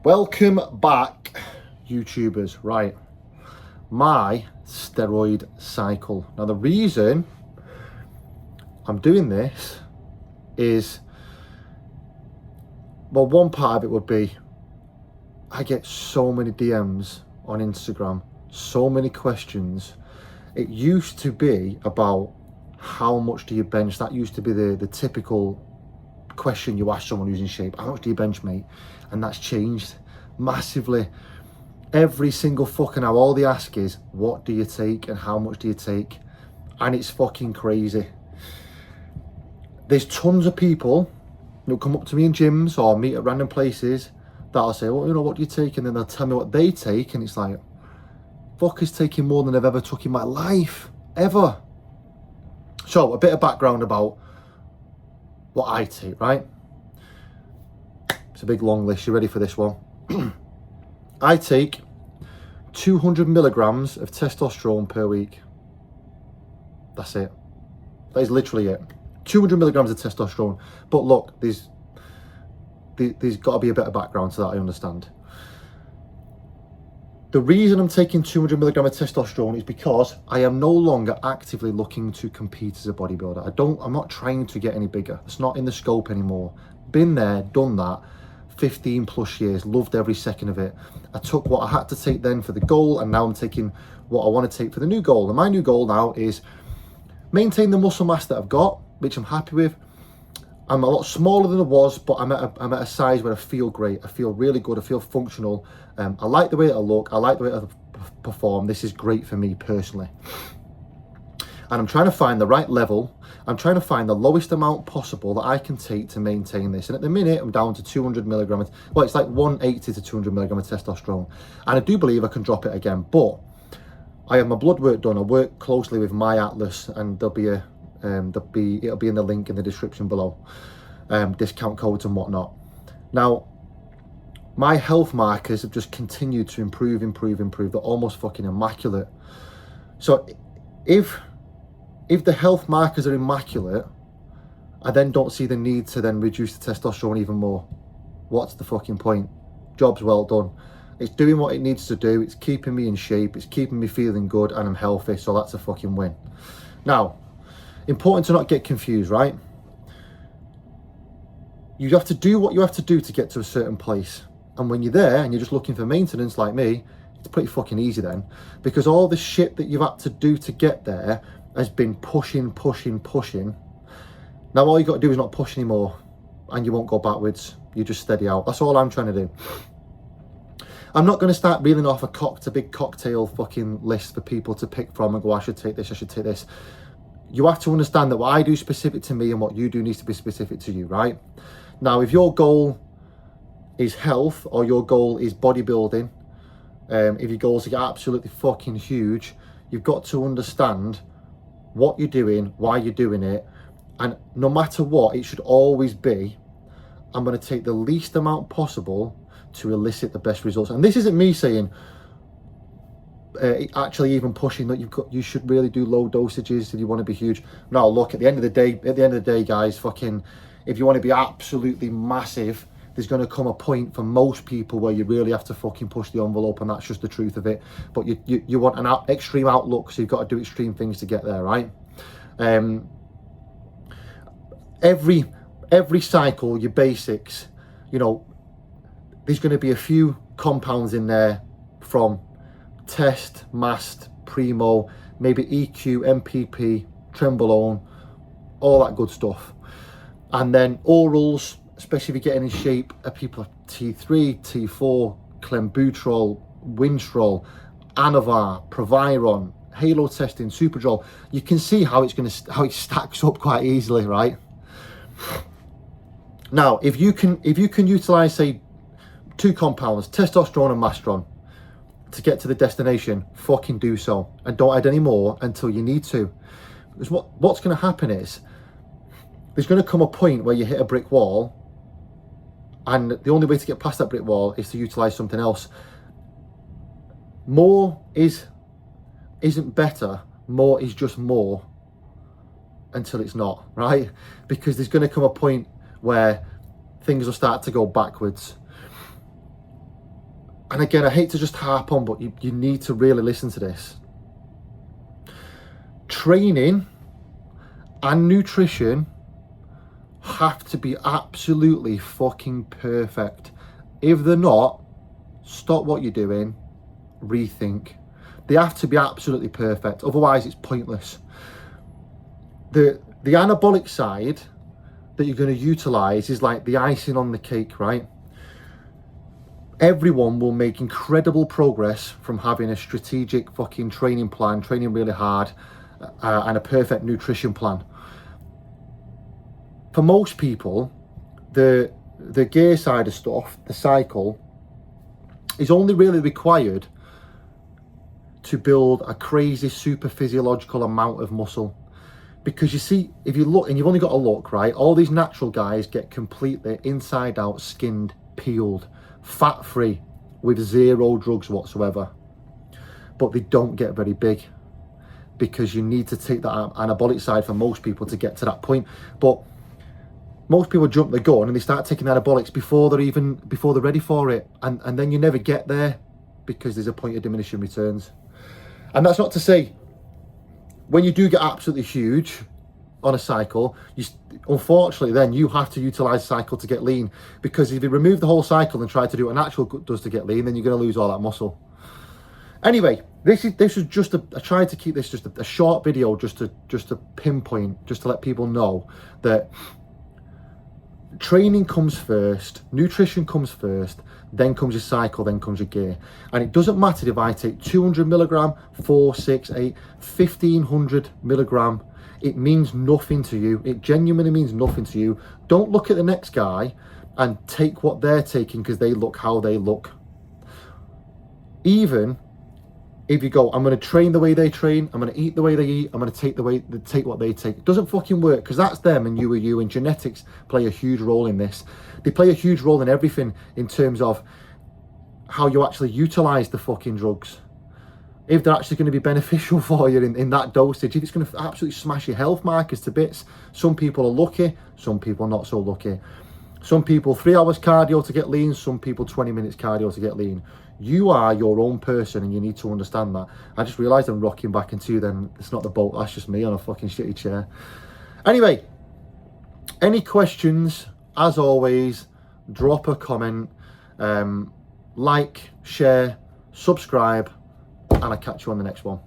Welcome back, YouTubers. Right, my steroid cycle. Now, the reason I'm doing this is, well, one part of it would be I get so many DMs on Instagram, so many questions. It used to be about how much do you bench. That used to be the typical question you ask someone who's in shape. How much do you bench, mate? And that's changed massively. Every single fucking hour, all they ask is, what do you take and how much do you take? And it's fucking crazy. There's tons of people who come up to me in gyms or meet at random places that'll say, well, you know, what do you take? And then they'll tell me what they take, and it's like, fuck, is taking more than I've ever took in my life, ever. So, a bit of background about what I take, right? It's a big long list. You ready for this one? I take 200 milligrams of testosterone per week. That's it. That is literally it. 200 milligrams of testosterone. But look, there's got to be a bit of background to that, I understand. The reason I'm taking 200 milligrams of testosterone is because I am no longer actively looking to compete as a bodybuilder. I'm not trying to get any bigger. It's not in the scope anymore. Been there, done that. 15 plus years, loved every second of it. I took what I had to take then for the goal, and now I'm taking what I want to take for the new goal. And my new goal now is maintain the muscle mass that I've got, which I'm happy with. I'm a lot smaller than I was, but I'm at a size where I feel great. I feel really good. I feel functional. I like the way I look. I like the way I perform. This is great for me personally. And I'm trying to find the right level. I'm trying to find the lowest amount possible that I can take to maintain this. And at the minute, I'm down to 200 milligrams. Well, it's like 180 to 200 milligrams of testosterone. And I do believe I can drop it again. But I have my blood work done. I work closely with MyAtlas, and it'll be in the link in the description below. Discount codes and whatnot. Now, my health markers have just continued to improve. They're almost fucking immaculate. So if the health markers are immaculate, I then don't see the need to then reduce the testosterone even more. What's the fucking point? Job's well done. It's doing what it needs to do. It's keeping me in shape. It's keeping me feeling good, and I'm healthy. So that's a fucking win. Now, important to not get confused, right? You have to do what you have to do to get to a certain place. And when you're there and you're just looking for maintenance like me, it's pretty fucking easy then. Because all the shit that you've had to do to get there has been pushing. Now all you got to do is not push anymore, and you won't go backwards. You just steady out. That's all I'm trying to do. I'm not going to start reeling off a big cocktail fucking list for people to pick from and go, I should take this, I should take this. You have to understand that what I do is specific to me, and what you do needs to be specific to you, right? Now, if your goal is health, or your goal is bodybuilding, if your goals are absolutely fucking huge, you've got to understand what you're doing, why you're doing it, and no matter what, it should always be, I'm going to take the least amount possible to elicit the best results. And this isn't me saying, actually even pushing that you should really do low dosages if you want to be huge. No, look, at the end of the day, guys, fucking, if you want to be absolutely massive, there's going to come a point for most people where you really have to fucking push the envelope, and that's just the truth of it. But you want an extreme outlook, so you've got to do extreme things to get there, right? Every cycle, your basics, you know, there's going to be a few compounds in there from test, mast, primo, maybe EQ, MPP, trenbolone, all that good stuff. And then orals, especially if you're getting in shape, are people T3, T4, clenbuterol, winstrol, anavar, proviron, halo testing, superdrol. You can see how it stacks up quite easily, right? Now, if you can utilize, say, 2 compounds, testosterone and mastron, to get to the destination, fucking do so, and don't add any more until you need to. Because what's going to happen is there's going to come a point where you hit a brick wall, and the only way to get past that brick wall is to utilize something else. More isn't better. More is just more until it's not, right? Because there's going to come a point where things will start to go backwards. and again, I hate to just harp on, but you need to really listen to this. Training and nutrition have to be absolutely fucking perfect. If they're not, stop what you're doing, rethink. They have to be absolutely perfect, otherwise it's pointless. The anabolic side that you're going to utilize is like the icing on the cake, right? Everyone will make incredible progress from having a strategic fucking training plan, training really hard, and a perfect nutrition plan. For most people, the gear side of stuff, the cycle, is only really required to build a crazy super physiological amount of muscle. Because you see, if you look, and you've only got to look, right, all these natural guys get completely inside out, skinned, peeled, fat free, with zero drugs whatsoever, but they don't get very big, because you need to take that anabolic side for most people to get to that point. But most people jump the gun and they start taking anabolics before they're ready for it, and then you never get there because there's a point of diminishing returns. And that's not to say when you do get absolutely huge on a cycle, unfortunately then you have to utilize the cycle to get lean, because if you remove the whole cycle and try to do what a natural does to get lean, then you're going to lose all that muscle. Anyway, this is just I tried to keep this just a short video, just to pinpoint, just to let people know that training comes first, nutrition comes first, then comes your cycle, then comes your gear. And it doesn't matter if I take 200 milligram, 4, 6, 8, 1500 milligram, it means nothing to you. It genuinely means nothing to you. Don't look at the next guy and take what they're taking because they look how they look. Even if you go, I'm going to train the way they train, I'm going to eat the way they eat, I'm going to take what they take. It doesn't fucking work, because that's them and you are you, and genetics play a huge role in this. They play a huge role in everything in terms of how you actually utilize the fucking drugs. If they're actually going to be beneficial for you in that dosage, if it's going to absolutely smash your health markers to bits. Some people are lucky, some people are not so lucky. Some people 3 hours cardio to get lean, some people 20 minutes cardio to get lean. You are your own person and you need to understand that. I just realised I'm rocking back into you then. It's not the boat, that's just me on a fucking shitty chair. Anyway, any questions, as always, drop a comment, like, share, subscribe, and I'll catch you on the next one.